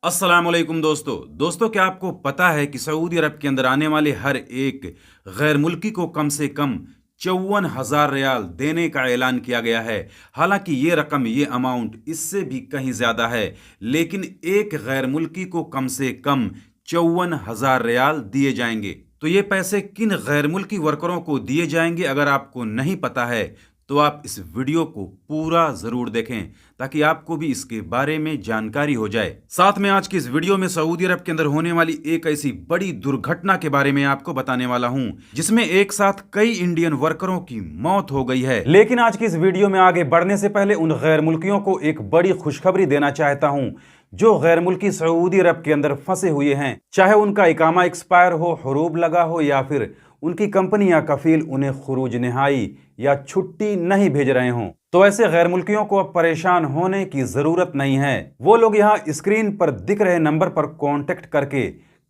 अस्सलामुअलैकुम दोस्तों क्या आपको पता है कि सऊदी अरब के अंदर आने वाले हर एक गैर मुल्की को कम से कम 54,000 रियाल देने का ऐलान किया गया है। हालांकि ये रकम, ये अमाउंट इससे भी कहीं ज्यादा है, लेकिन एक गैर मुल्की को कम से कम 54,000 रियाल दिए जाएंगे। तो ये पैसे किन गैर मुल्की वर्करों को दिए जाएंगे, अगर आपको नहीं पता है तो आप इस वीडियो को पूरा जरूर देखें ताकि आपको भी इसके बारे में जानकारी हो जाए। साथ में आज की इस वीडियो में सऊदी अरब के अंदर होने वाली एक ऐसी बड़ी दुर्घटना के बारे में आपको बताने वाला हूं जिसमें एक साथ कई इंडियन वर्करों की मौत हो गई है। लेकिन आज की इस वीडियो में आगे बढ़ने से पहले उन गैर मुल्कियों को एक बड़ी खुशखबरी देना चाहता हूं जो गैर मुल्की सऊदी अरब के अंदर फंसे हुए हैं, चाहे उनका इकामा एक्सपायर हो, हुरूब लगा हो या फिर उनकी कंपनी या कफील उन्हें खुरूज निहाई या छुट्टी नहीं भेज रहे हों। तो ऐसे गैर मुल्कियों को अब परेशान होने की जरूरत नहीं है। वो लोग यहाँ स्क्रीन पर दिख रहे नंबर पर कांटेक्ट करके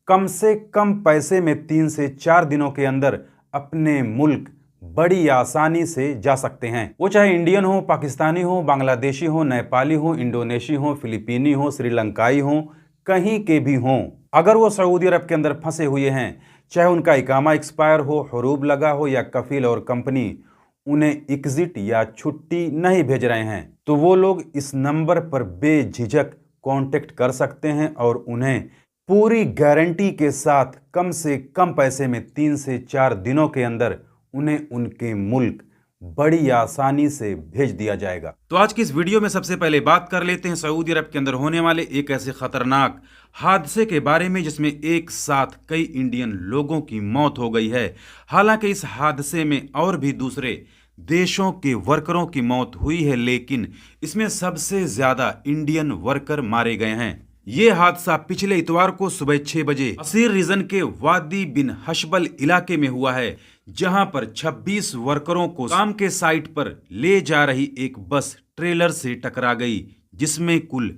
कम से कम पैसे में 3 से 4 दिनों के अंदर अपने मुल्क बड़ी आसानी से जा सकते हैं। वो चाहे इंडियन हो, पाकिस्तानी हो, बांग्लादेशी हो, नेपाली हो, इंडोनेशी हो, फिलिपीनी हो, श्रीलंकाई हो, कहीं के भी हों। अगर वो सऊदी अरब के अंदर फंसे हुए हैं, चाहे उनका इकामा एक्सपायर हो, हुरूब लगा हो या कफील और कंपनी उन्हें एग्जिट या छुट्टी नहीं भेज रहे हैं, तो वो लोग इस नंबर पर बेझिझक कांटेक्ट कर सकते हैं और उन्हें पूरी गारंटी के साथ कम से कम पैसे में 3 से 4 दिनों के अंदर उन्हें उनके मुल्क बड़ी आसानी से भेज दिया जाएगा। तो आज की इस वीडियो में सबसे पहले बात कर लेते हैं सऊदी अरब के अंदर होने वाले एक ऐसे खतरनाक हादसे के बारे में जिसमें एक साथ कई इंडियन लोगों की मौत हो गई है। हालांकि इस हादसे में और भी दूसरे देशों के वर्करों की मौत हुई है, लेकिन इसमें सबसे ज्यादा इंडियन वर्कर मारे गए हैं। ये हादसा पिछले इतवार को सुबह 6 बजे असीर रीजन के वादी बिन हशबल इलाके में हुआ है, जहां पर 26 वर्करों को काम के साइट पर ले जा रही एक बस ट्रेलर से टकरा गई, जिसमें कुल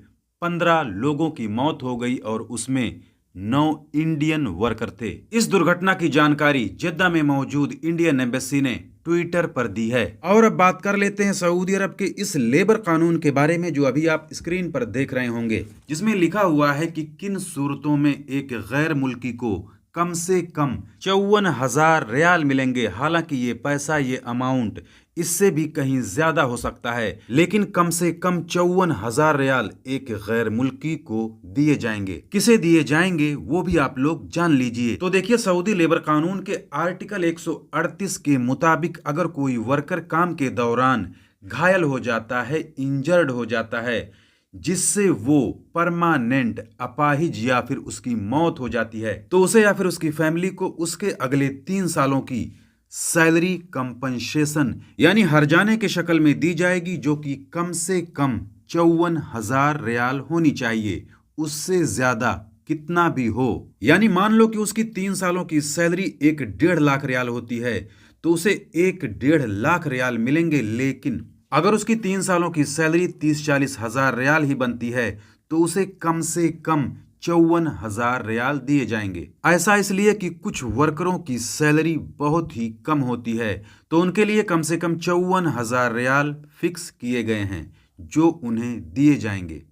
15 लोगों की मौत हो गई और उसमें 9 इंडियन वर्कर थे। इस दुर्घटना की जानकारी जेद्दा में मौजूद इंडियन एम्बेसी ने ट्विटर पर दी है। और अब बात कर लेते हैं सऊदी अरब के इस लेबर कानून के बारे में जो अभी आप स्क्रीन पर देख रहे होंगे, जिसमें लिखा हुआ है कि किन सूरतों में एक गैर मुल्की को कम से कम 54,000 रियाल मिलेंगे। हालांकि ये पैसा, ये अमाउंट इससे भी कहीं ज्यादा हो सकता है, लेकिन कम से कम 54,000 रियाल एक गैर मुल्की को दिए जाएंगे। किसे दिए जाएंगे वो भी आप लोग जान लीजिए। तो देखिए, सऊदी लेबर कानून के आर्टिकल 138 के मुताबिक अगर कोई वर्कर काम के दौरान घायल हो जाता है, इंजर्ड हो जाता है, जिससे वो परमानेंट अपाहिज या फिर उसकी मौत हो जाती है, तो उसे या फिर उसकी फैमिली को उसके अगले 3 सालों की सैलरी कंपनसेशन यानी हर्जाने के शक्ल में दी जाएगी, जो कि कम से कम 54,000 रियाल होनी चाहिए। उससे ज्यादा कितना भी हो, यानी मान लो कि उसकी 3 सालों की सैलरी 1.5 लाख रियाल होती है, तो उसे 1.5 लाख रियाल मिलेंगे। लेकिन अगर उसकी 3 सालों की सैलरी 30-40 हजार रियाल ही बनती है, तो उसे कम से कम 54,000 रियाल दिए जाएंगे। ऐसा इसलिए कि कुछ वर्करों की सैलरी बहुत ही कम होती है, तो उनके लिए कम से कम 54,000 रियाल फिक्स किए गए हैं जो उन्हें दिए जाएंगे।